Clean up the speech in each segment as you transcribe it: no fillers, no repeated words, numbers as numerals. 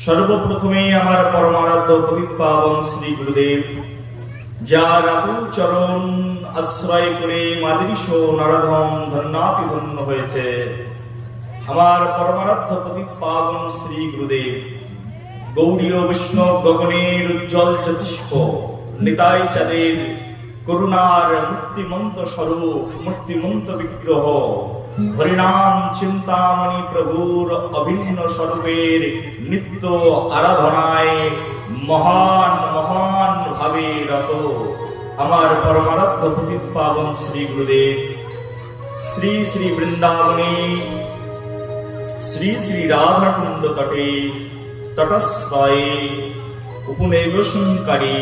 সর্বপ্রথমে আমার পরমারাধ্য পতিতপাবন শ্রী গুরুদেব, যার আতুল চরণ আশ্রয় করে মাদৃশ নরধম ধন্যাতি ধন্য হয়েছে, আমার পরমারাধ্য পতিতপাবন শ্রী গুরুদেব গৌড়ীয় বৈষ্ণব গগনের উজ্জ্বল জ্যোতিষ্ক নিতাই চাঁদের করুণার মূর্তিমন্ত স্বরূপ, মূর্তিমন্ত বিগ্রহ, হরিনাম চিন্তামণি প্রভুর অভিন্ন স্বরূপের নিত্য আরাধনায় মহান মহান ভাবে রত আমার পরমারাধ্য পতিতপাবন শ্রী গুরুদেব শ্রী শ্রী বৃন্দাবনে শ্রী শ্রী রাধাকুণ্ড তটে তটস্থয়ে উপনিবেশনকারী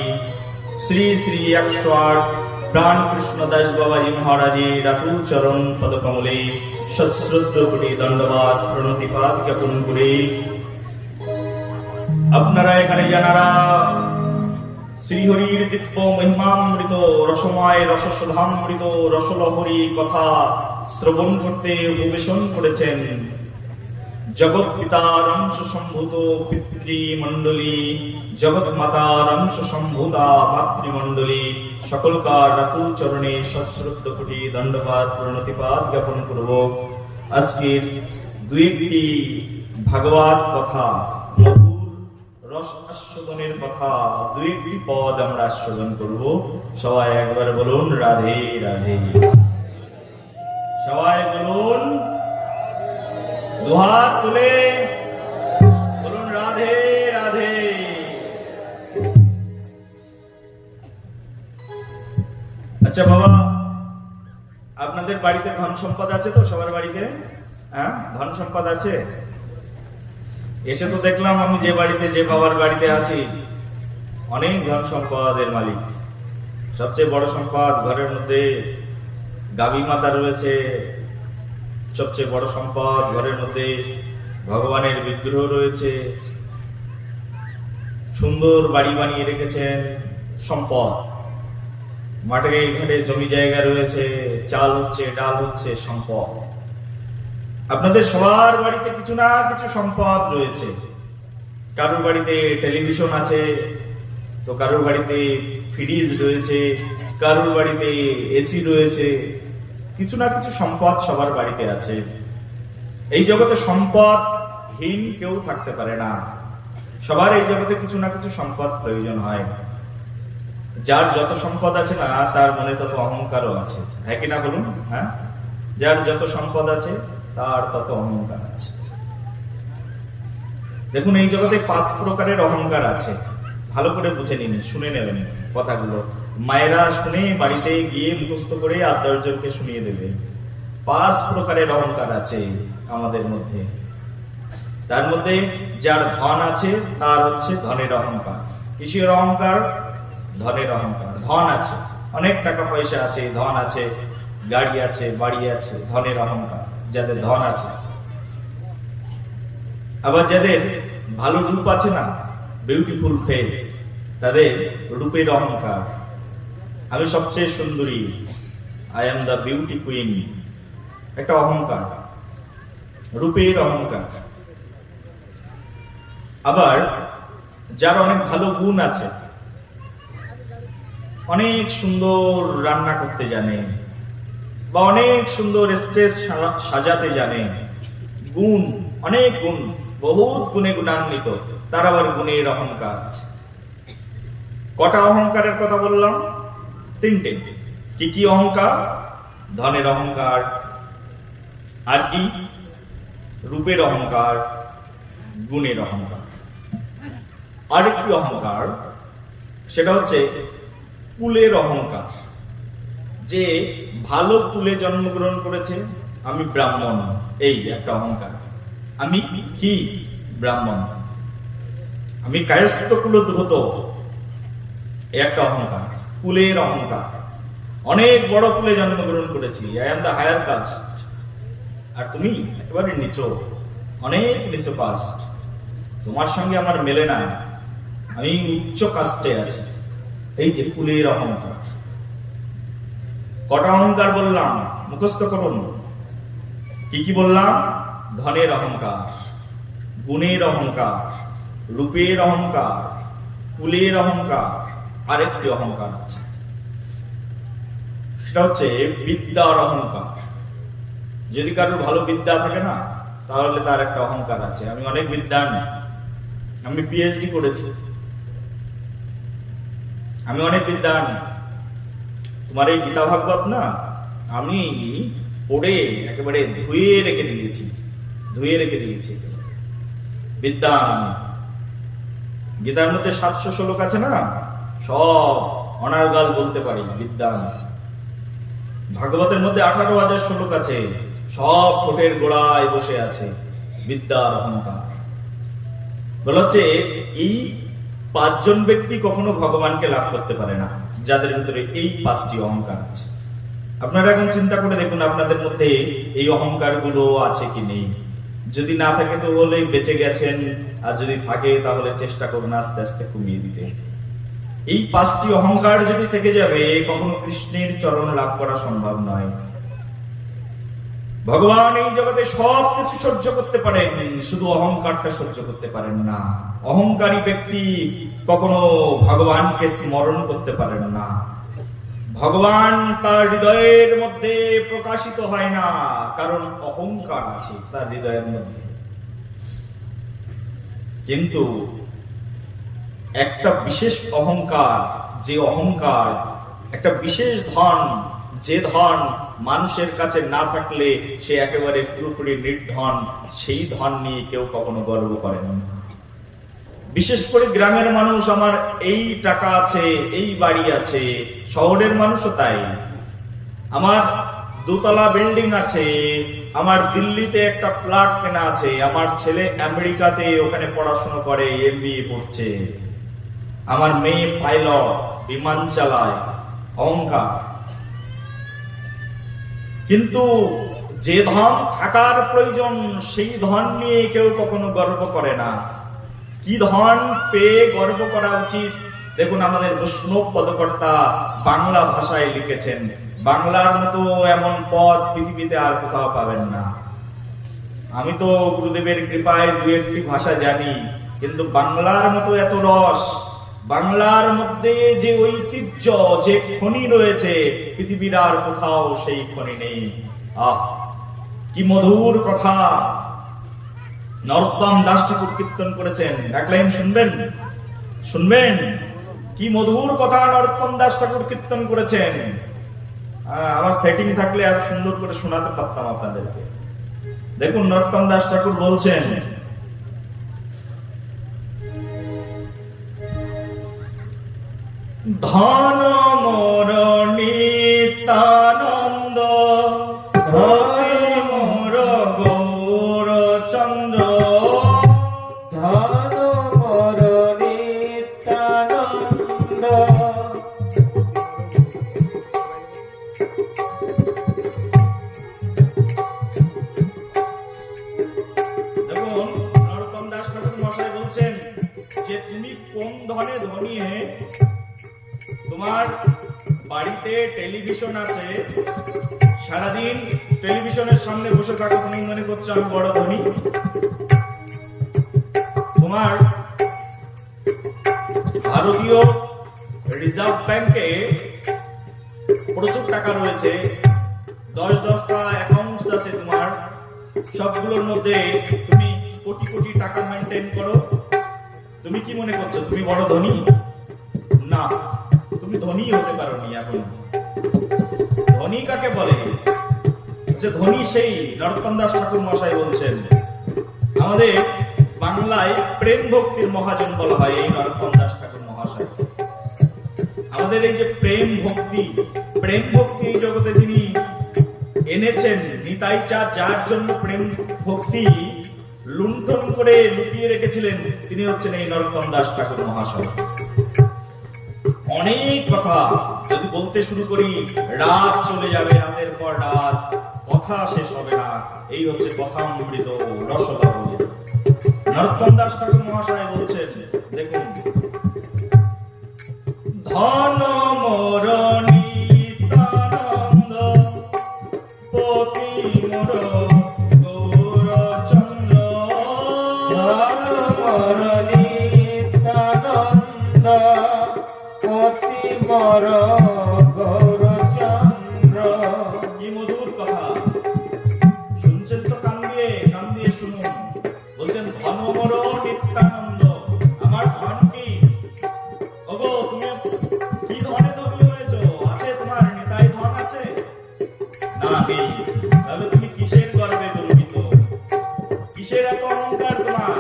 শ্রী শ্রী 108 প্রাণ কৃষ্ণ দাস বাবাজি মহারাজের আতুল চরণ পদকমলে সশ্রদ্ধ কোটি দণ্ডবাদ প্রণতিপাত জ্ঞাপন করে আপনারা এখানে যারা শ্রীহরির দিব্য মহিমামৃত রসময় রসসুধামৃত রসলহরী কথা শ্রবণ করতে উপবেশন করেছেন, জগৎ পিতার অংশ সম্ভূত পিতৃমণ্ডলী, জগৎ মাতার অংশ সম্ভূতা মাতৃমণ্ডলী, সকলকার আতুল চরণে সশ্রদ্ধ কোটি দণ্ডবাদ প্রণতিপাত জ্ঞাপন করব। আজকের দুই একটি ভাগবত কথা, মধুর রস আস্বাদনের কথা, দুই একটি পদ আমরা আস্বাদন করব। সবাই একবার বলুন রাধে রাধে, সবাই বলুন দুহাত তুলে বলুন রাধে রাধে। আচ্ছা বাবা, আপনাদের বাড়িতে ধন সম্পদ আছে তো? সবার বাড়িতে হ্যাঁ ধন সম্পদ আছে? এসে তো দেখলাম আমি যে বাড়িতে, যে বাবার বাড়িতে আছি, অনেক ধন সম্পদের মালিক। সবচেয়ে বড় সম্পদ ঘরের মধ্যে গাভী মাতা রয়েছে। সবচেয়ে বড় সম্পদ ঘরের মধ্যে ভগবানের বিগ্রহ রয়েছে। সুন্দর বাড়ি বানিয়ে রেখেছেন, সম্পদ। মাঠে ঘাটে জমি জায়গা রয়েছে, চাল হচ্ছে, ডাল হচ্ছে, সম্পদ। আপনাদের সবার বাড়িতে কিছু না কিছু সম্পদ রয়েছে। কারোর বাড়িতে টেলিভিশন আছে, তো কারোর বাড়িতে ফ্রিজ রয়েছে, কারোর বাড়িতে এসি রয়েছে। কিছু না কিছু সম্পদ সবার বাড়িতে আছে। এই জগতে সম্পদহীন কেউ থাকতে পারে না। সবার এই জগতে কিছু না কিছু সম্পদ প্রয়োজন হয়। যার যত সম্পদ আছে না, তার মনে তত অহংকারও আছে, হ্যাঁ কিনা বলুন? হ্যাঁ, যার যত সম্পদ আছে তার তত অহংকার আছে। দেখুন, এই জগতে 5 প্রকারের অহংকার আছে। ভালো করে বুঝে নিন, শুনে নেবেন কথাগুলো। মায়েরা শুনে বাড়িতে গিয়ে মুখস্থ করে 8-10 জনকে শুনিয়ে দেবে। 5 প্রকারের অহংকার আছে আমাদের মধ্যে। তার মধ্যে যার ধন আছে তার হচ্ছে ধনের অহংকার। কিসের অহংকার? ধনের অহংকার। ধন আছে, অনেক টাকা পয়সা আছে, ধন আছে, গাড়ি আছে, বাড়ি আছে, ধনের অহংকার যাদের ধন আছে। আবার যাদের ভালো রূপ আছে না, বিউটিফুল ফেস, তাদের রূপের অহংকার। আমি সবচেয়ে সুন্দরী, I am the beauty queen, একটা অহংকার, রূপের অহংকার। আবার যার অনেক ভালো গুণ আছে, অনেক সুন্দর রান্না করতে জানে, বা অনেক সুন্দর স্টেজ সাজাতে জানে, গুণ, অনেক গুণ, বহুত গুণে গুণান্বিত, তার আবার গুণের অহংকার আছে। কটা অহংকারের কথা বললাম? 3টে। কি কি অহংকার? ধনের অহংকার, আর কি? রূপের অহংকার, গুণের অহংকার। আরেকটি অহংকার, সেটা হচ্ছে কুলের অহংকার। যে ভালো কুলে জন্মগ্রহণ করেছে, আমি ব্রাহ্মণ, এই একটা অহংকার। আমি কি? ব্রাহ্মণ। আমি কায়স্থ কুলোদ্ভূত, এই একটা অহংকার, কুলের অহংকার। অনেক বড় কুলে জন্মগ্রহণ করেছি, I am the higher caste, আর তুমি একেবারে নিচু, অনেক নিচু কাস্ট, তোমার সঙ্গে আমার মেলে না, আমি উচ্চ কাস্টে আছি। এই যে কুলের অহংকার। কটা অহংকার বললাম? মুখস্থ করুন। কি কি বললাম? ধনের অহংকার, গুণের অহংকার, রূপের অহংকার, কুলের অহংকার, আরেকটি অহংকার আছে, সেটা হচ্ছে বিদ্যার অহংকার। যদি কারোর ভালো বিদ্যা থাকে না, তাহলে তার একটা অহংকার আছে, আমি অনেক বিদ্বান, আমি পিএইচডি করেছি, আমি অনেক বিদ্বান। তোমার এই গীতা ভাগবত না, আমি পড়ে একেবারে ধুয়ে রেখে দিয়েছি, বিদ্বান। গীতার মধ্যে 700 শ্লোক আছে না, সব অনার্গাল বলতে পারি, বিদ্বান। ভাগবতের মধ্যে 18,000 শ্লোক আছে, সব ঠোঁটের গোড়ায় বসে আছে, বিদ্যার অহংকার। বলা হচ্ছে এই 5 জন ব্যক্তি কখনো ভগবানকে লাভ করতে পারে না, যাদের ভিতরে এই 5টি অহংকার আছে। আপনারা এখন চিন্তা করে দেখুন, আপনাদের মধ্যে এই অহংকার গুলো আছে কি নেই। যদি না থাকে তো বলে বেঁচে গেছেন, আর যদি থাকে তাহলে চেষ্টা করুন আস্তে আস্তে কমিয়ে দিতে। এই 5টি অহংকার যদি থেকে যাবে, কখনো কৃষ্ণের চরণ লাভ করা সম্ভব নয়। ভগবান এই জগতে সব কিছু সহ্য করতে পারেন, শুধু অহংকারটা সহ্য করতে পারেন না। অহংকারী ব্যক্তি কখনো ভগবানকে স্মরণ করতে পারেন না। ভগবান তার হৃদয়ের মধ্যে প্রকাশিত হয় না, কারণ অহংকার আছে তার হৃদয়ের মধ্যে। কিন্তু একটা বিশেষ অহংকার, যে অহংকার, একটা বিশেষ ধন, যে ধন মানুষের কাছে না থাকলে সে একেবারে পুরোপুরি নির্ধন, সেই ধন নিয়ে কেউ কখনো গর্ব করেন না। বিশেষ করে গ্রামের মানুষ আমার এই টাকা আছে, এই বাড়ি আছে, শহরের মানুষও তাই। আমার দোতলা বিল্ডিং আছে, আমার দিল্লিতে একটা ফ্ল্যাট কেনা আছে, আমার ছেলে আমেরিকাতে ওখানে পড়াশোনা করে, এমবিএ পড়ছে, আমার মেয়ে পাইলট, বিমান চালায়, অহংকার। কিন্তু যে ধন থাকার প্রয়োজন সেই ধন নিয়ে কেউ কখনো গর্ব করে না। কি ধন পেয়ে গর্ব করা উচিত? দেখুন, আমাদের বৈষ্ণব পদকর্তা বাংলা ভাষায় লিখেছেন, বাংলার মতো এমন পদ পৃথিবীতে আর কোথাও পাবেন না। আমি তো গুরুদেবের কৃপায় দু একটি ভাষা জানি, কিন্তু বাংলার মতো এত রস, বাংলার মধ্যে যে ঐতিহ্য, যে খনি রয়েছে, পৃথিবীর আর কোথাও সেই খনি নেই। আহ, কি মধুর কথা নরোত্তম দাস ঠাকুর কীর্তন করেছেন। এক লাইন শুনবেন, শুনবেন? কি মধুর কথা নরোত্তম দাস ঠাকুর কীর্তন করেছেন। আমার সেটিং থাকলে আর সুন্দর করে শোনাতে পারতাম আপনাদেরকে। দেখুন, নরোত্তম দাস ঠাকুর বলছেন, ধন মোর নিত্যানন্দ, ভক্তি মোর গৌরচন্দ্র, ধন মোর নিত্যানন্দ। দেখুন, নরোত্তম দাস ঠাকুর মশাই বলছেন যে তুমি কোন ধনে ধনী হে? তোমার বাড়িতে টেলিভিশন আছে, সারাদিন টেলিভিশনের সামনে বসে থাকো, তুমি মনে করছো আমি বড় ধনী? তোমার ভারতীয় রিজার্ভ ব্যাংকে প্রচুর টাকা রয়েছে, 10-10টা অ্যাকাউন্টস আছে তোমার, সবগুলোর মধ্যে তুমি কোটি কোটি টাকা মেনটেন করো। তুমি কি মনে করছো তুমি বড় ধনী? না, তুমি ধনী হতে পারোনি এখন। ধনী কাকে বলে? যে ধনী সেই নরোত্তম দাস ঠাকুর মশাই বলছেন, আমাদের বাংলায় প্রেম ভক্তির মহাজন বলা হয় এই নরোত্তম দাস ঠাকুর মহাশয়। আমাদের এই যে প্রেম ভক্তি, প্রেম ভক্তি এই জগতে যিনি এনেছেন, নিতাই চাঁদ যার জন্য প্রেম ভক্তি লুণ্ঠন করে লুকিয়ে রেখেছিলেন, তিনি হচ্ছেন এই নরোত্তম দাস ঠাকুর মহাশয়। অনেক কথা যদি বলতে শুরু করি, রাত চলে যাবে, রাতের পর রাত, কথা শেষ হবে না। এই হচ্ছে কথামৃত রসদা। নরোত্তম দাস ঠাকুর মহাশয় বলছেন, দেখুন, ধন মোর নিত্যানন্দ, পতি মোর গৌরচন্দ্র, ধন মোর নিত্যানন্দ, পতি মোর গৌরচন্দ্র। কি মধুর কথা শুনছেন তো? কান দিয়ে শুনুন। বলছেন ধন মোর নিত্যানন্দ, আমার ধন কি? ওগো, তুমি কি ধনে ধনী হয়েছো? আছে তোমার নিতাই ধন আছে? না, নেই। তাহলে তুমি কিসের গর্বে গর্বিত? কিসের এত অহংকার তোমার?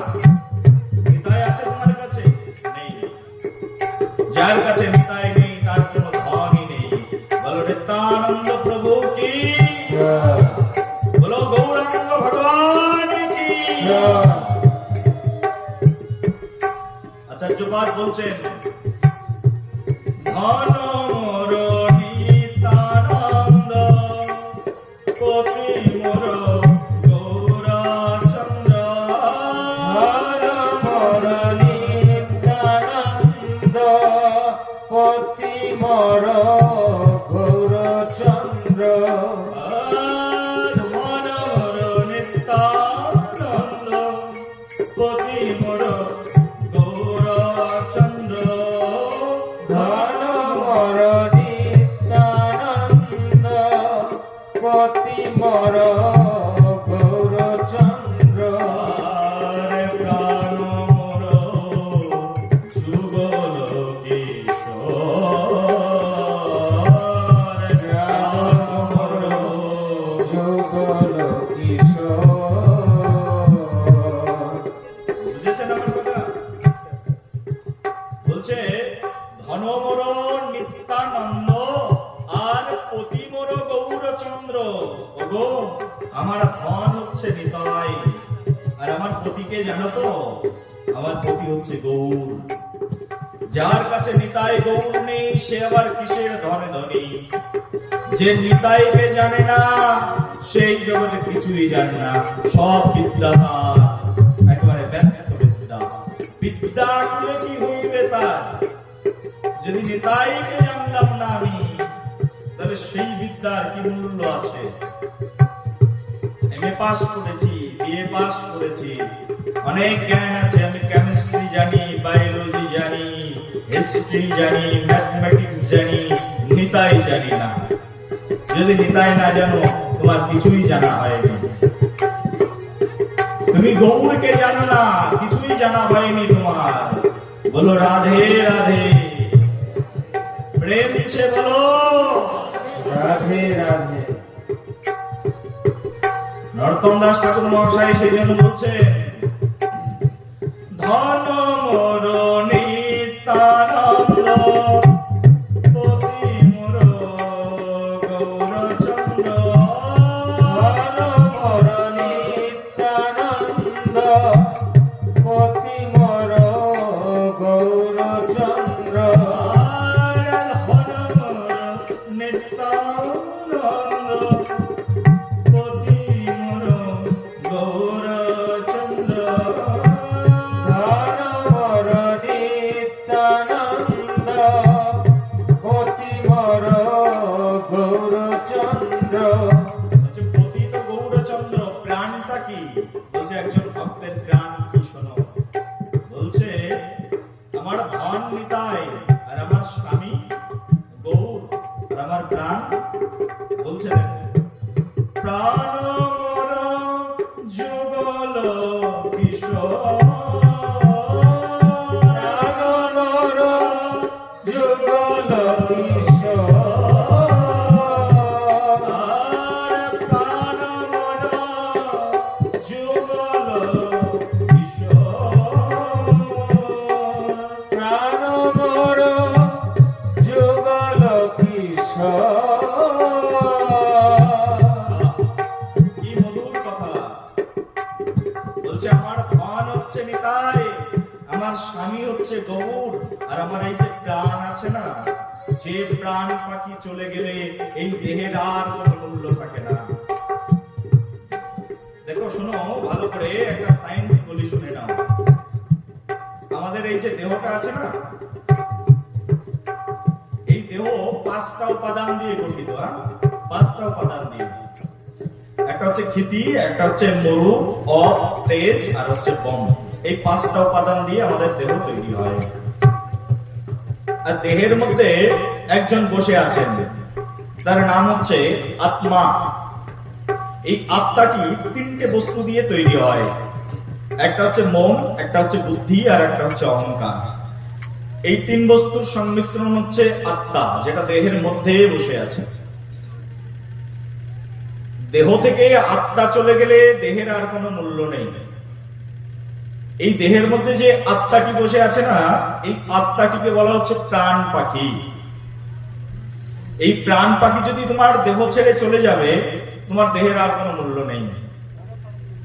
নিতাই আছে তোমার কাছে? নেই। যার কাছে নিতাই নেই তার কোনো ধনই নেই। বলো নিত্যানন্দ প্রভু কি, বলো গৌরাঙ্গ ভগবান কি। আচার্যপাদ বলছেন, ধন মোর নিত্যানন্দ, পতি মোর গৌরচন্দ্র, ধন মোর নিত্যানন্দ, পতি মোর গৌরচন্দ্র। ধন মোর নিত্যানন্দ, পতি মোর গৌরচন্দ্র, ধন মোর বলছে ধনমোর নিত্যানন্দ আর পতিমোর গৌরচন্দ্র। ওগো, আমার ধন হচ্ছে নিতাই, আর আমার পতিকে জানো তো? আমার পতি হচ্ছে গৌর। যার কাছে নিতাই গৌর নেই, সে আবার কিসের ধনে ধনী? যে নিতাইকে জানে না, সেই জগতে কিছুই জানে না। সব বিদ্যা তার একেবারে ব্যর্থ বিদ্যা। বিদ্যা করলে কি হইবে তার? যদি নিতাইকে জানলাম না আমি, তাহলে সেই বিদ্যার কি মূল্য আছে? এমএ পাস করেছি, বিএ পাস করেছি, অনেক জ্ঞান আছে, আমি কেমিস্ট্রি জানি, বায়োলজি জানি, হিস্ট্রি জানি, ম্যাথমেটিক্স জানি, নিতাই জানি না। যদি নিতাই না জানো, তোমার কিছুই জানা হয়নি। তুমি গৌরকে জানো না, কিছুই জানা হয়নি তোমার। বলো রাধে রাধে, প্রেম সে বলো রাধে রাধে। নরোত্তম দাস ঠাকুর মহাশয় সেই জন্য বলছেন, ধন মোর নিত্যানন্দ পতি মোর গৌরচন্দ্র। মোর নিত্যানন্দ পতি মোর গৌরচন্দ্র। ধন মোর নিত্যানন্দ পতি মোর গৌরচন্দ্র। ধন মোর নিত্যানন্দ পতি মোর গৌরচন্দ্র। হচ্ছে পতি তো গৌরচন্দ্র, প্রাণটা কি? বলছে একজন ভক্তের প্রাণ কি, শোনো। বলছে আমার ধন নিতাই, আর আমার স্বামী গৌর, আর আমার প্রাণ। বলছে প্রাণ মোর যুগল কিশোর। প্রাণ মোর যুগল কিশোর। আর প্রাণ মোর যুগল কিশোর। প্রাণ মোর যুগল কিশোর। কি মধুর কথা। বলছে আমার ধন হচ্ছে নিতাই, আমার স্বামী হচ্ছে গৌর, আর আমার এই যে প্রাণ আছে না, যে প্রাণ পাখি চলে গেলে এই দেহের আর কোনো মূল্য থাকে না। দেখো, শোনো ভালো করে, একটা সায়েন্স বলি, শুনে নাও। আমাদের এই যে দেহটা আছে না, এই দেহ 5টা উপাদান দিয়ে গঠিত। 5টা উপাদান দিয়ে। একটা হচ্ছে ক্ষিতি, একটা হচ্ছে মরু, অপ, তেজ, আর হচ্ছে বম। এই 5টা উপাদান দিয়ে আমাদের দেহ তৈরি হয়। আর দেহের মধ্যে একজন বসে আছেন, তার নাম হচ্ছে আত্মা। এই আত্মাটি 3টে বস্তু দিয়ে তৈরি হয়। একটা হচ্ছে মন, একটা হচ্ছে বুদ্ধি, আর একটা হচ্ছে অহংকার। এই 3 বস্তুর সংমিশ্রণ হচ্ছে আত্মা, যেটা দেহের মধ্যে বসে আছে। দেহ থেকে আত্মা চলে গেলে দেহের আর কোনো মূল্য নেই। এই দেহের মধ্যে যে আত্মাটি বসে আছে না, এই আত্মাটিকে বলা হচ্ছে প্রাণ পাখি। এই প্রাণ পাখি যদি তোমার দেহ ছেড়ে চলে যাবে, তোমার দেহের আর কোনো মূল্য নেই।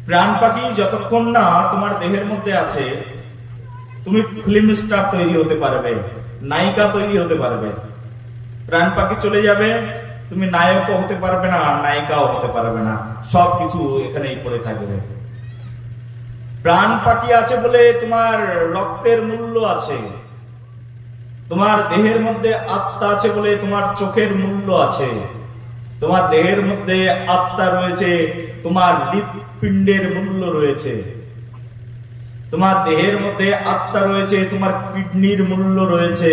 প্রাণ পাখি যতক্ষণ না তোমার দেহের মধ্যে আছে, তুমি ফিল্ম স্টার তৈরি হতে পারবে, নায়িকা তৈরি হতে পারবে। প্রাণ পাখি চলে যাবে, তুমি নায়কও হতে পারবে না, নায়িকাও হতে পারবে না, সবকিছু এখানেই পড়ে থাকবে। প্রাণ পাখি আছে বলে তোমার রক্তের মূল্য আছে, তোমার দেহের মধ্যে আত্মা আছে বলে তোমার চোখের মূল্য আছে, তোমার দেহের মধ্যে আত্মা রয়েছে, তোমার হৃৎপিণ্ডের মূল্য রয়েছে, তোমার দেহের মধ্যে আত্মা রয়েছে, তোমার কিডনির মূল্য রয়েছে।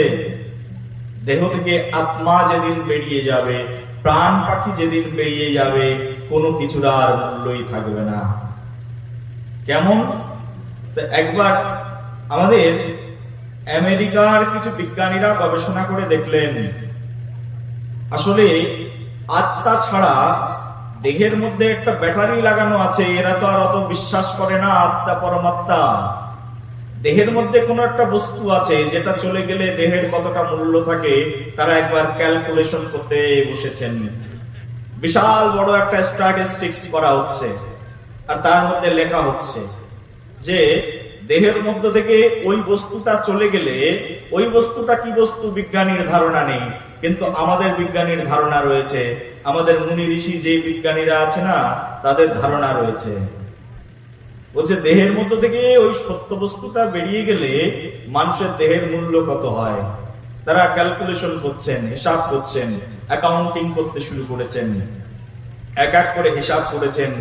দেহ থেকে আত্মা যেদিন বেরিয়ে যাবে, প্রাণ পাখি যেদিন বেরিয়ে যাবে, কোনো কিছুর আর মূল্যই থাকবে না। কেমন? একবার আমাদের আমেরিকার কিছু বিজ্ঞানীরা গবেষণা করে দেখলেন, আসলে আত্মা ছাড়া দেহের মধ্যে একটা ব্যাটারি লাগানো আছে। এরা তো আর অত বিশ্বাস করে না আত্মা পরমাত্মা। দেহের মধ্যে কোনো একটা বস্তু আছে যেটা চলে গেলে দেহের কতটা মূল্য থাকে তারা একবার ক্যালকুলেশন করতে বসেছেন। বিশাল বড় একটা স্ট্যাটিস্টিক্স করা হচ্ছে, আর তার মধ্যে লেখা হচ্ছে যে দেহের মধ্য থেকে ওই বস্তুটা চলে গেলে ওই বস্তুটা কি বস্তু বিজ্ঞানীর ধারণা নেই, কিন্তু আমাদের বিজ্ঞানীর ধারণা রয়েছে, আমাদের মুনি ঋষি যে বিজ্ঞানীরা আছে না তাদের ধারণা রয়েছে। বলছে দেহের মধ্য থেকে ওই সত্য বস্তুটা বেরিয়ে গেলে মানুষের দেহের মূল্য কত হয়। তারা ক্যালকুলেশন করছেন, হিসাব করছেন, অ্যাকাউন্টিং করতে শুরু করেছেন, এক এক করে হিসাব করেছেন।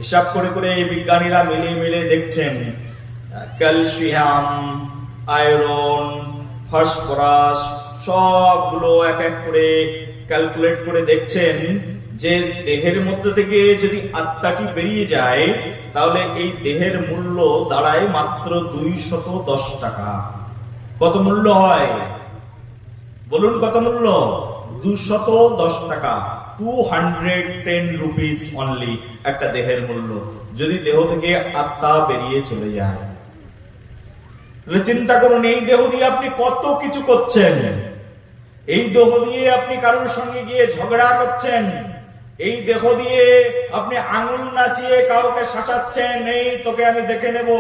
হিসাব করে করে এই বিজ্ঞানীরা মিলিয়ে দেখছেন ক্যালসিয়াম, আয়রন, ফসফরাস সবগুলো এক এক করে ক্যালকুলেট করে দেখছেন যে দেহের মধ্যে থেকে যদি আত্মাটি বেরিয়ে যায় তাহলে এই দেহের মূল্য দাঁড়ায় মাত্র 210 টাকা। কত মূল্য হয় বলুন? কত মূল্য? 210 টাকা, 210 রুপিস অনলি একটা দেহের মূল্য, যদি দেহ থেকে আত্মা বেরিয়ে চলে যায়। চিন্তা করুন, এই দেহ দিয়ে আপনি কত কিছু করছেন। এই দেহ দিয়ে আপনি কারোর সঙ্গে গিয়ে ঝগড়া করছেন, এই দেহ দিয়ে আপনি আঙুল নাচিয়ে কাউকে শাসাচ্ছেন, এই তোকে আমি দেখে নেব।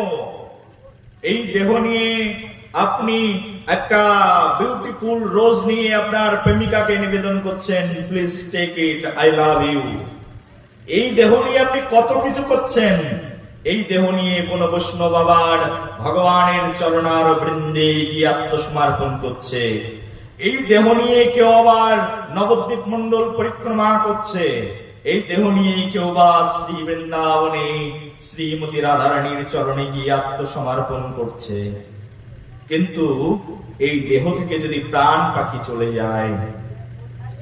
এই দেহ নিয়ে আপনি একটা বিউটিফুল রোজ নিয়ে আপনার প্রেমিকাকে নিবেদন করছেন, please take it, I love you. এই দেহ নিয়ে আপনি কত কিছু করছেন। এই দেহ নিয়ে কোন বৈষ্ণব আবার ভগবানের চরণার বৃন্দে গিয়ে আত্মসমর্পণ করছে। এই দেহ নিয়ে কেউ আবার নবদ্বীপ মন্ডল পরিক্রমা করছে। এই দেহ নিয়ে কেউ বা শ্রী বৃন্দাবনে শ্রীমতী রাধারানীর চরণে গিয়ে আত্মসমর্পণ করছে। কিন্তু এই দেহ থেকে যদি প্রাণ পাখি চলে যায়,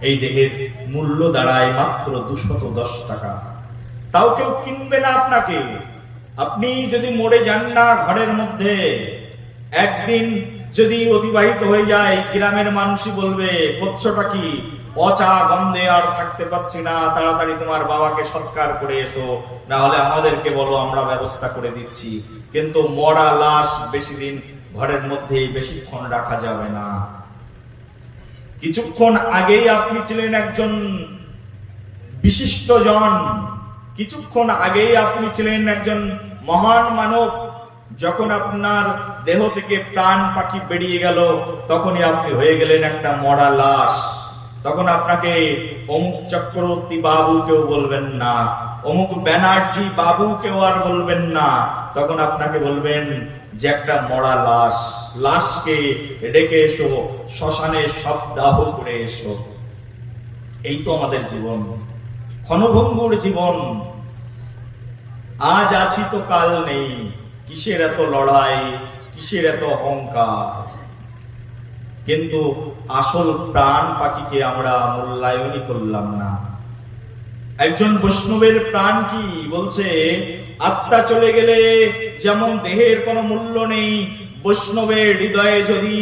এই দেহের মূল্য দাঁড়ায় মাত্র 210 টাকা। তাও কেউ কিনবে না আপনাকে। আপনি যদি মরে যান না ঘরের মধ্যে, একদিন যদি অতিবাহিত হয়ে যায়, গ্রামের মানুষই বলবে করছোটা কি, পচা গন্ধে আর থাকতে পারছি না, তাড়াতাড়ি তোমার বাবাকে সৎকার করে এসো, না হলে আমাদেরকে বলো, আমরা ব্যবস্থা করে দিচ্ছি। কিন্তু মরা লাশ বেশি দিন ঘরের মধ্যে বেশিক্ষণ রাখা যাবে না। কিছুক্ষণ আগেই আপনি ছিলেন একজন বিশিষ্ট জন, কিছুক্ষণ আগেই আপনি ছিলেন একজন মহান মানব। যখন আপনার দেহ থেকে প্রাণ পাখি বেরিয়ে গেল, তখনই আপনি হয়ে গেলেন একটা মরা লাশ। তখন আপনাকে অমুক চক্রবর্তী বাবু কেউ বলবেন না, অমুক ব্যানার্জি বাবু কেউ আর বলবেন না। তখন আপনাকে বলবেন যে একটা মরা লাশ, লাশকে ডেকে এসো, শ্মশানে সব দাহ করে এসো। এই তো আমাদের জীবন, ক্ষণভঙ্গুর জীবন। আজ আছি তো কাল নেই, কিসের এত লড়াই, কিসের এত অহংকার। কিন্তু আসল প্রাণ পাখিকে আমরা মূল্যায়নই করলাম না। একজন বৈষ্ণবের প্রাণ কি বলছে, আত্মা চলে গেলে যেমন দেহের কোনো মূল্য নেই, বৈষ্ণবের হৃদয়ে যদি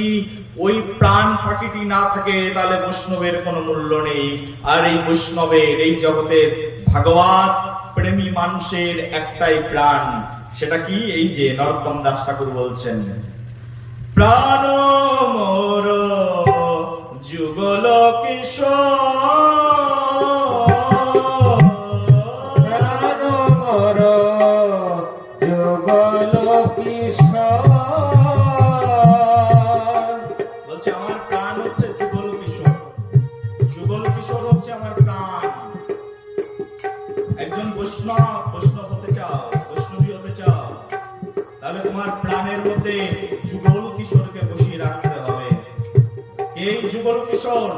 ওই প্রাণ পাখিটি না থাকে তাহলে বৈষ্ণবের কোনো মূল্য নেই। আর এই বৈষ্ণবের, এই জগতের ভাগবত প্রেমী মানুষের একটাই প্রাণ, সেটা কি? এই যে নরোত্তম দাস ঠাকুর বলছেন, প্রাণ মোর যুগল কিশোর, প্রাণ মোর যুগল কিশোর। বলছে আমার প্রাণ হচ্ছে যুগল কিশোর, যুগল কিশোর হচ্ছে আমার প্রাণ। একজন বৈষ্ণব হতে চাও, বৈষ্ণবী হতে চাও, তাহলে তোমার প্রাণের মধ্যে যুগল কিশোরকে বসিয়ে রাখতে হবে। এই যুগল কিশোর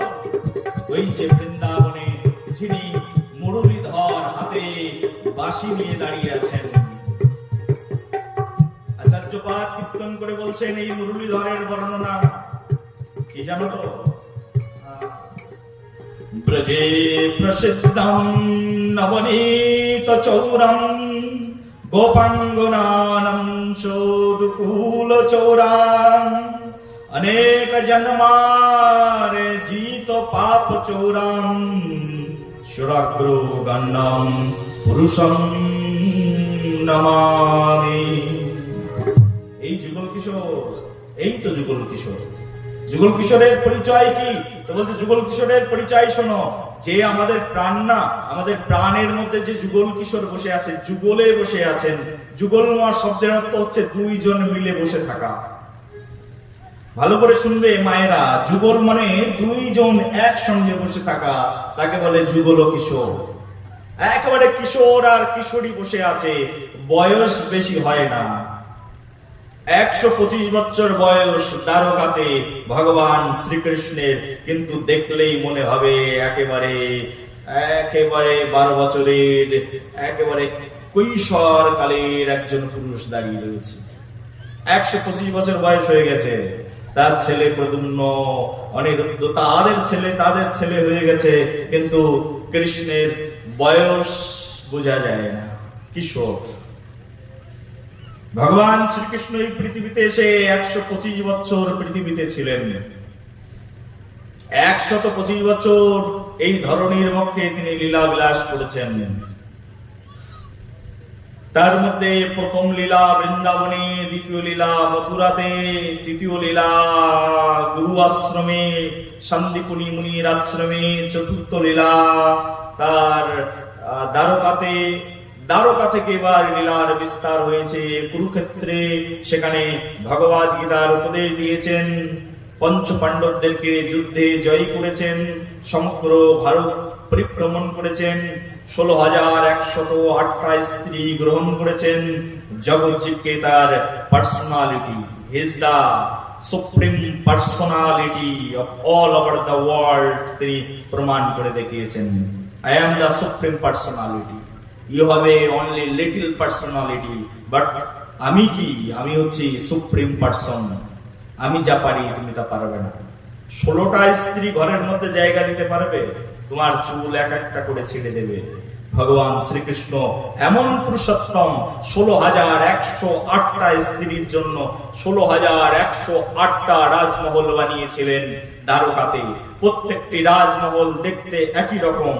ওই যে বৃন্দাবনে যিনি মুরলীধর হাতে বাঁশি নিয়ে দাঁড়িয়ে আছেন। আচার্যপাদ কীর্তন করে বলছেন এই মুরলীধরের বর্ণনা কি জানো তো? ব্রজে প্রসিদ্ধম নবনীত চৌরম গোপাঙ্গনানম চোদকুল চৌরাম अनेक जन्मारे जीत पाप चौराम शुराग्रो गन्नम पुरुषम नमामि। এই যুগল কিশোর এই তো যুগল কিশোর। যুগল কিশোরের পরিচয় কি? তো বলছে যুগল কিশোরের পরিচয় শোনো, যে আমাদের প্রাণ না, আমাদের প্রাণের মধ্যে যে যুগল কিশোর বসে আছে, যুগলে বসে আছেন। যুগল শব্দের অর্থ হচ্ছে দুইজন মিলে বসে থাকা। ভালো করে শুনবে মায়েরা, যুগল মানে দুইজন একসঙ্গে বসে থাকা, তাকে বলে যুগল কিশোর। একেবারে কিশোর আর কিশোরী বসে আছে, বয়স বেশি হয় না। 125 বছর বয়স দ্বারকাতে ভগবান শ্রীকৃষ্ণের, কিন্তু দেখলেই মনে হবে একেবারে 12 বছরের, একেবারে কৈশোর কালের একজন পুরুষ দাঁড়িয়ে রয়েছে। 125 বছর বয়স হয়ে গেছে। তার ছেলে প্রদ্যুম্ন, অনিরুদ্ধ, তাদের ছেলে হয়ে গেছে, কিন্তু কৃষ্ণের বয়স বোঝা যায় না, কিশোর। ভগবান শ্রীকৃষ্ণ এই পৃথিবীতে এসে 125 বছর পৃথিবীতে ছিলেন। 125 বছর এই ধরনীর পক্ষে তিনি লীলা বিলাস করেছেন। তার মধ্যে প্রথম লীলা বৃন্দাবনে, দ্বিতীয় লীলা মথুরাতে, তৃতীয় লীলা গুরু আশ্রমে, শান্তিপুনি মুনির আশ্রমে, চতুর্থ লীলা তার দ্বারকাতে। দ্বারকা থেকে এবার লীলার বিস্তার হয়েছে কুরুক্ষেত্রে, সেখানে ভগবদ গীতার উপদেশ দিয়েছেন, পঞ্চ পাণ্ডবদেরকে যুদ্ধে জয়ী করেছেন, সমগ্র ভারত পরিভ্রমণ করেছেন, 16,108টা স্ত্রী গ্রহণ করেছেন। জগজ্জীবকে তার personality, he is the supreme personality of all over the world, তিনি প্রমাণ করে দেখিয়েছেন। I am the supreme personality, you have a only little personality, but আমি কি? আমি হচ্ছি সুপ্রিম পার্সন। আমি যা পারি তুমি তা পারবে না। 16টা স্ত্রী ঘরের মধ্যে জায়গা দিতে পারবে? তোমার চুল এক একটা করে ছিঁড়ে দেবে। ভগবান শ্রীকৃষ্ণ এমন পুরুষোত্তম, 16,108টা স্ত্রীর জন্য 16,108টা রাজমহল বানিয়েছিলেন দ্বারকাতে। প্রত্যেকটি রাজমহল দেখতে একই রকম।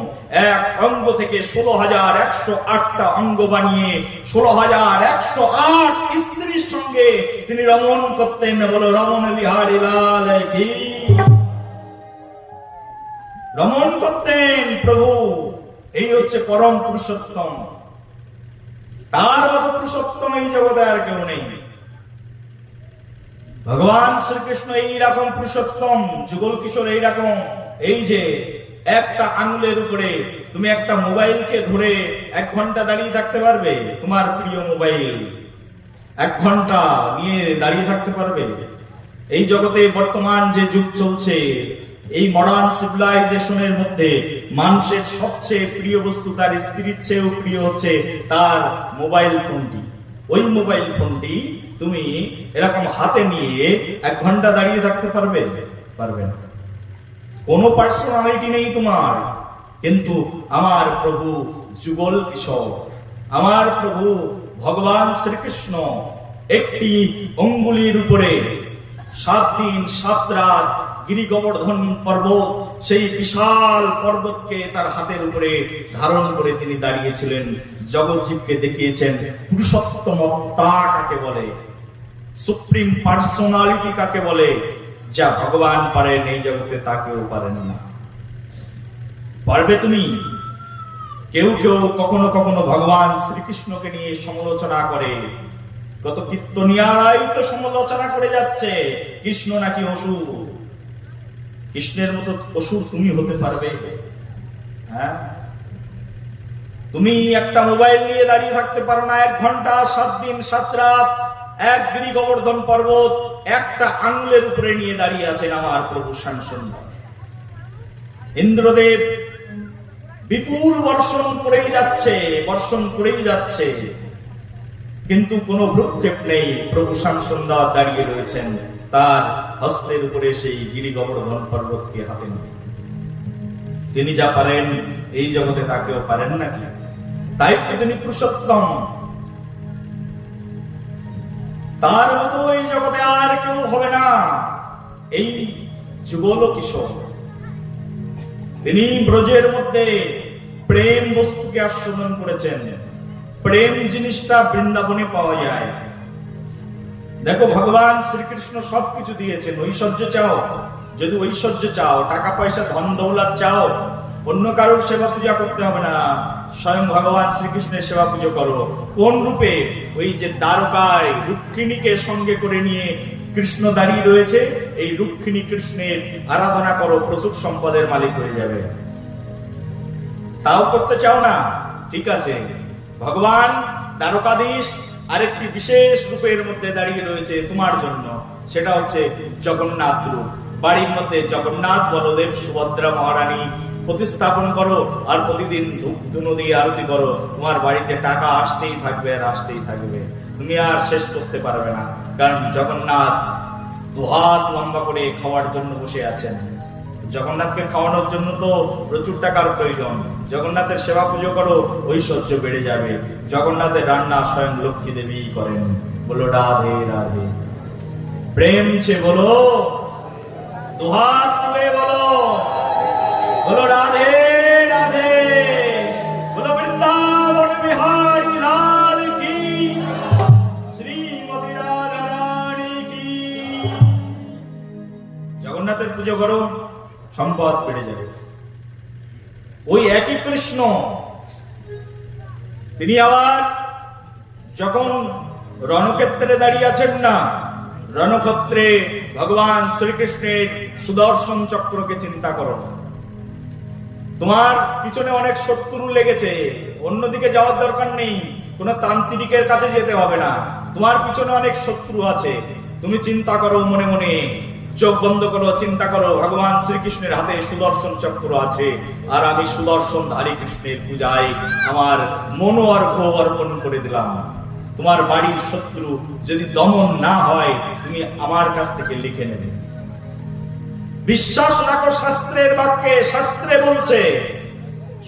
এক অঙ্গ থেকে 16,108টা অঙ্গ বানিয়ে 16,108 স্ত্রীর সঙ্গে তিনি রমণ করতেন। বলো রমণ বিহারী লাল কি, রমণ করতেন প্রভু। এই হচ্ছে পরম পুরুষোত্তম। তার মতো পুরুষোত্তম এই জগতে আর কেউ নেই। ভগবান শ্রীকৃষ্ণ এইরকম পুরুষোত্তম, যুগল কিশোর এইরকম। এই যে একটা আঙুলের উপরে তুমি একটা মোবাইলকে ধরে 1 ঘন্টা দাঁড়িয়ে থাকতে পারবে? তোমার প্রিয় মোবাইল 1 ঘন্টা নিয়ে দাঁড়িয়ে থাকতে পারবে? এই জগতে বর্তমান যে যুগ চলছে, এই মডার্ন সিভিলাইজেশনের মধ্যে মানুষের সবচেয়ে প্রিয় বস্তু তার স্ত্রীর চেয়েও প্রিয় হচ্ছে তার মোবাইল ফোনটি। ওই মোবাইল ফোনটি তুমি এরকম হাতে নিয়ে 1 ঘন্টা দাঁড়িয়ে থাকতে পারবে? পারবে না। কোনো পার্সোনালিটি নেই তোমার। কিন্তু আমার প্রভু যুগল কিশোর, আমার প্রভু ভগবান শ্রীকৃষ্ণ একটি অঙ্গুলির উপরে 7 দিন 7 রাত গিরি গোবর্ধন পর্বত, সেই বিশাল পর্বতকে তার হাতের উপরে ধারণ করে তিনি দাঁড়িয়েছিলেন। জগজ্জীবকে দেখিয়েছেন পুরুষোত্তমত্তা কাকে বলে, সুপ্রিম পার্সোনালিটি কাকে বলে। যা ভগবান পারেন এই জগতে তা কেউ পারেন না। পারবে তুমি? কেউ কেউ কখনো কখনো ভগবান শ্রীকৃষ্ণকে নিয়ে সমালোচনা করে। কত কীর্তনিয়ারাই তো সমালোচনা করে যাচ্ছে কৃষ্ণ নাকি অসুর। কৃষ্ণের মতো অসুর তুমি হতে পারবে? হ্যাঁ, তুমি একটা মোবাইল নিয়ে দাঁড়িয়ে থাকতে পারো না 1 ঘন্টা 7 দিন 7 রাত। এক গিরি গোবর্ধন পর্বত একটা আঙুলের উপরে নিয়ে দাঁড়িয়ে আছেন আমার প্রভু শ্যামসুন্দর। ইন্দ্রদেব বিপুল বর্ষণ করেই যাচ্ছে, কিন্তু কোনো ভ্রুক্ষেপ নেই। প্রভু শ্যামসুন্দর দাঁড়িয়ে রয়েছেন, তার হস্তের উপরে সেই গিরি গোবর্ধন পর্বতকে হাতে নিয়ে। তিনি যা পারেন এই জগতে তা কেউ পারেন নাকি? তাই তো তিনি পুরুষোত্তম। তার মতো এই জগতে আর কেউ হবে না। এই যুগল কিশোর, তিনি ব্রজের মধ্যে প্রেম বস্তুকে আস্বাদন করেছেন। প্রেম জিনিসটা বৃন্দাবনে পাওয়া যায়। দেখো ভগবান শ্রীকৃষ্ণ সবকিছু দিয়েছেন। ঐশ্বর্য চাও, যদি ঐশ্বর্য চাও, টাকা পয়সা ধন দৌলত চাও, অন্য কারোর সেবা পূজা করতে হবে না, স্বয়ং ভগবান শ্রীকৃষ্ণের সেবা পুজো করো। কোন রূপে? ওই যে দ্বারকায় রুক্মিণীকে সঙ্গে করে নিয়ে কৃষ্ণ দাঁড়িয়ে রয়েছে, এই রুক্মিণী কৃষ্ণের আরাধনা করো, প্রচুর সম্পদের মালিক হয়ে যাবে। তাও করতে চাও না? ঠিক আছে, ভগবান দ্বারকাধীশ আরেকটি বিশেষ রূপের মধ্যে দাঁড়িয়ে রয়েছে তোমার জন্য, সেটা হচ্ছে জগন্নাথ রূপ। বাড়ির মধ্যে জগন্নাথ, বলদেব, সুভদ্রা মহারানী প্রতিস্থাপন করো, আর প্রতিদিন ধূপ দিয়ে আরতি করো। তোমার বাড়িতে টাকা আসতেই থাকবে আর আসতেই থাকবে, তুমি আর শেষ করতে পারবে না। কারণ জগন্নাথ দুহাত লম্বা করে খাওয়ার জন্য বসে আছেন। জগন্নাথকে খাওয়ানোর জন্য তো প্রচুর টাকার প্রয়োজন। জগন্নাথের সেবা পুজো করো, ঐশ্বর্য বেড়ে যাবে। জগন্নাথের রান্না স্বয়ং লক্ষ্মী দেবী করেন। বলো রাধে রাধে। প্রেম সে বলো, দুহাত তুলে বলো, বলো রাধে রাধে। বলো বৃন্দাবন বিহারী লাল কি, শ্রীমতী রাধা রানী কি। জগন্নাথের পুজো করো, সম্পদ বেড়ে যাবে। ওই একই কৃষ্ণ তিনি আবার যখন রণক্ষেত্রে দাঁড়িয়ে আছেন না, রণক্ষেত্রে ভগবান শ্রীকৃষ্ণের সুদর্শন চক্রকে চিন্তা করো। তোমার পিছনে অনেক শত্রু লেগেছে, অন্যদিকে যাওয়ার দরকার নেই, কোন তান্ত্রিকের কাছে যেতে হবে না। তোমার পিছনে অনেক শত্রু আছে, তুমি চিন্তা করো মনে মনে, চোখ বন্ধ করো, চিন্তা করো ভগবান শ্রীকৃষ্ণের হাতে সুদর্শন চক্র আছে, আর আমি সুদর্শন ধারী কৃষ্ণের পূজায় আমার মনো অর্ঘ্য অর্পণ করে দিলাম। তোমার বাড়ির শত্রু যদি দমন না হয়, তুমি আমার কাছ থেকে লিখে নেবে। বিশ্বাস রাখো শাস্ত্রের বাক্যে। শাস্ত্রে বলছে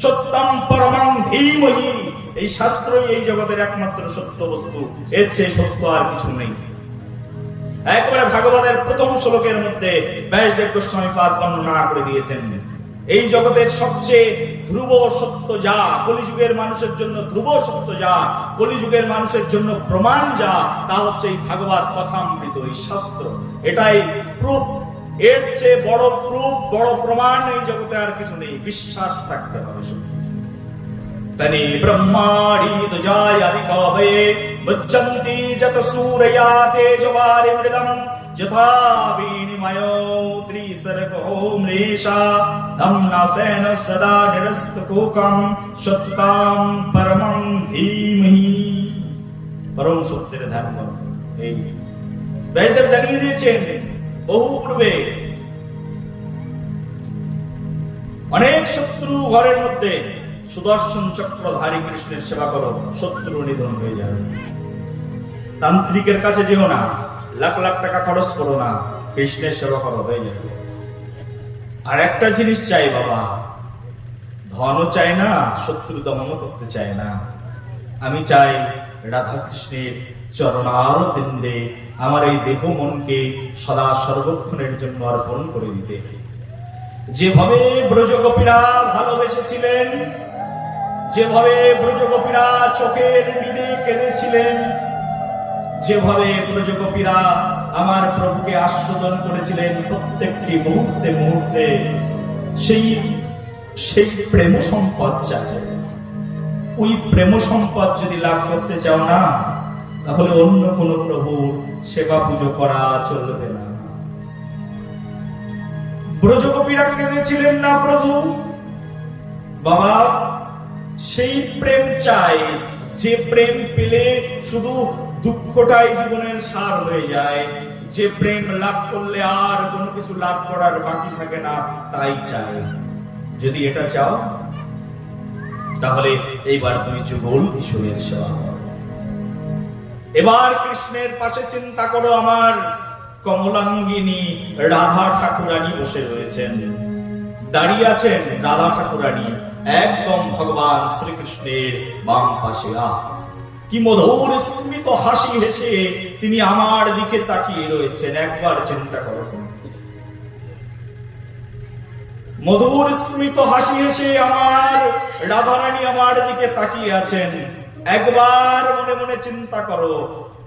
সত্যম পরমং ধীমহি, এই শাস্ত্রই এই জগতের একমাত্র সত্য বস্তু, এর চেয়ে সত্য আর কিছু নেই। একেবারে ভাগবতের প্রথম শ্লোকের মধ্যে ব্যাসদেব গোস্বামী পাদ বর্ণনা করে দিয়েছেন, এই জগতের সবচেয়ে ধ্রুব সত্য যা, কলিযুগের মানুষের জন্য ধ্রুব সত্য যা, কলিযুগের মানুষের জন্য প্রমাণ যা, তা হচ্ছে এই ভাগবত কথামৃত, এই শাস্ত্র। এটাই প্রুফ, এর চেয়ে বড় প্রুফ, বড় প্রমাণ এই জগতে আর কিছু নেই। বিশ্বাস থাকতে হবে শুধু। তনি ব্রহ্মাণি দুজায়াদি কবে মুচ্ছন্তি যত সূরয়া তেজবারি মৃদম যথা বিনিময়ো ত্রিসর্গো মৃষা ধম্নাসেন সদা নিরস্তকোকম সত্তাম পরমং ধীমহি। পরম সত্যের ধ্যান করো। এই ব্যাসদেব জানিয়ে দিয়েছেন বহু পূর্বে। অনেক শত্রু ঘরের মধ্যে, সুদর্শন চক্রধারী কৃষ্ণের সেবা করো, শত্রু নিধন হয়ে যাবে। তান্ত্রিকের কাছে যেও না, লাখ লাখ টাকা খরচ করো না, কৃষ্ণের সেবা করো, হয়ে যাবে। আর একটা জিনিস চাই বাবা, ধনও চাই না, শত্রু দমনও করতে চাই না। আমি চাই রাধা কৃষ্ণের চরণারবিন্দে আমার এই দেহ মনকে সদা সর্বক্ষণের জন্য অর্পণ করে দিতে। যেভাবে ব্রজগোপীরা ভালোবেসেছিলেন, যেভাবে ব্রজগোপীরা চোখের নীড়ে কেঁদেছিলেন, যেভাবে ব্রজগোপীরা আমার প্রভুকে আস্বাদন করেছিলেন প্রত্যেকটি মুহূর্তে মুহূর্তে, সেই প্রেম সম্পদ চাই। ওই প্রেম সম্পদ যদি লাভ করতে চাও না, তাহলে অন্য কোন প্রভুর সেবা পুজো করা চলবে না। ব্রজগোপীরা কেঁদেছিলেন না প্রভু, বাবা সেই প্রেম চাই, যে প্রেম পেলে শুধু দুঃখটাই জীবনের সার হয়ে যায়, যে প্রেম লাভ করলে আর কোনো কিছু লাভ করার বাকি থাকে না, তাই চাই। যদি এটা চাও, তাহলে এইবার তুমি যুগল কিশোরের সেবা করো। এবার কৃষ্ণের পাশে চিন্তা করো, আমার কমলাঙ্গিনী রাধা ঠাকুরানী বসে রয়েছেন, দাঁড়িয়ে আছেন রাধা ঠাকুরানী একদম ভগবান শ্রীকৃষ্ণের বাম পাশে। কি মধুর স্মিত হাসি হেসে তিনি আমার দিকে তাকিয়ে রয়েছেন। একবার চিন্তা করো, মধুর স্মিত হাসি হেসে আমার রাধারানী আমার দিকে তাকিয়ে আছেন। একবার মনে মনে চিন্তা করো,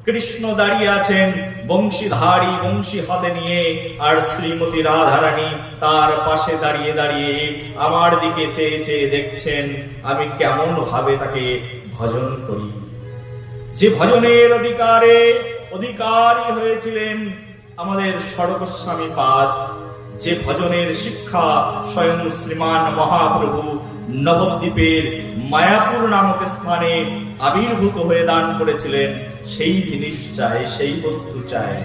কৃষ্ণ দাঁড়িয়ে আছেন বংশীধারী, বংশী হাতে নিয়ে, আর শ্রীমতী রাধারানী তার পাশে দাঁড়িয়ে দাঁড়িয়ে আমার দিকে চেয়ে চেয়ে দেখছেন আমি কেমন ভাবে তাকে ভজন করি। যে ভজনের অধিকারী হয়েছিলেন আমাদের স্বর্গস্বামী পাদ, যে ভজনের শিক্ষা স্বয়ং শ্রীমান মহাপ্রভু নবদ্বীপের মায়াপুর নামক স্থানে আবির্ভূত হয়ে দান করেছিলেন, সেই জিনিস চায়, সেই বস্তু চায়।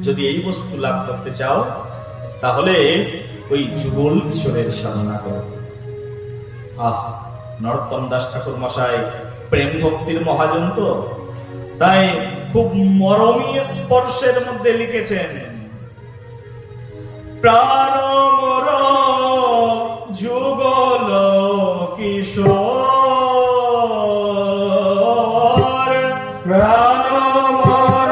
যদি এই বস্তু লাভ করতে চাও তাহলে ওই যুগল কিশোরের সাধনা করো। নরোত্তম দাস ঠাকুর মশাই প্রেম ভক্তির মহাজন তো, তাই খুব মরমী স্পর্শের মধ্যে লিখেছেন, প্রাণ মোর যুগল কিশোর, প্রাণ মোর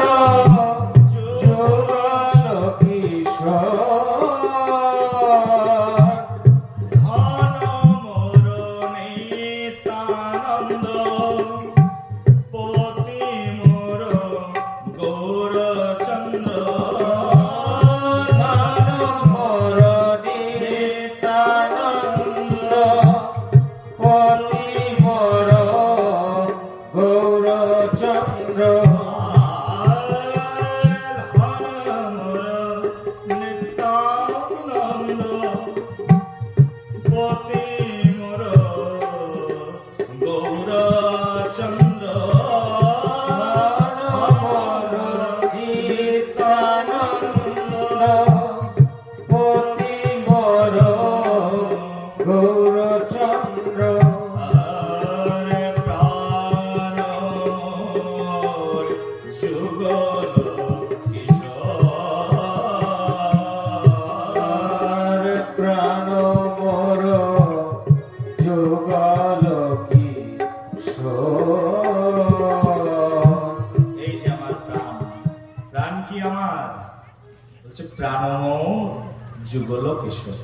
যুগল কিশোর, ধন মোর নিত্যানন্দ, পতি মোর গৌরচন্দ্র, ধন মোর নিত্যানন্দ, পতি মোর গৌরচন্দ্র, ধন মোর নিত্যানন্দ, পতি মোর গৌরচন্দ্র, পতি মোর গৌরচন্দ্র, প্রাণ মোর যুগল কিশোর, প্রাণ মোর যুগল কিশোর। এই যে আমার প্রাণ, প্রাণ কি আমার? বলছে প্রাণ মোর যুগল কিশোর।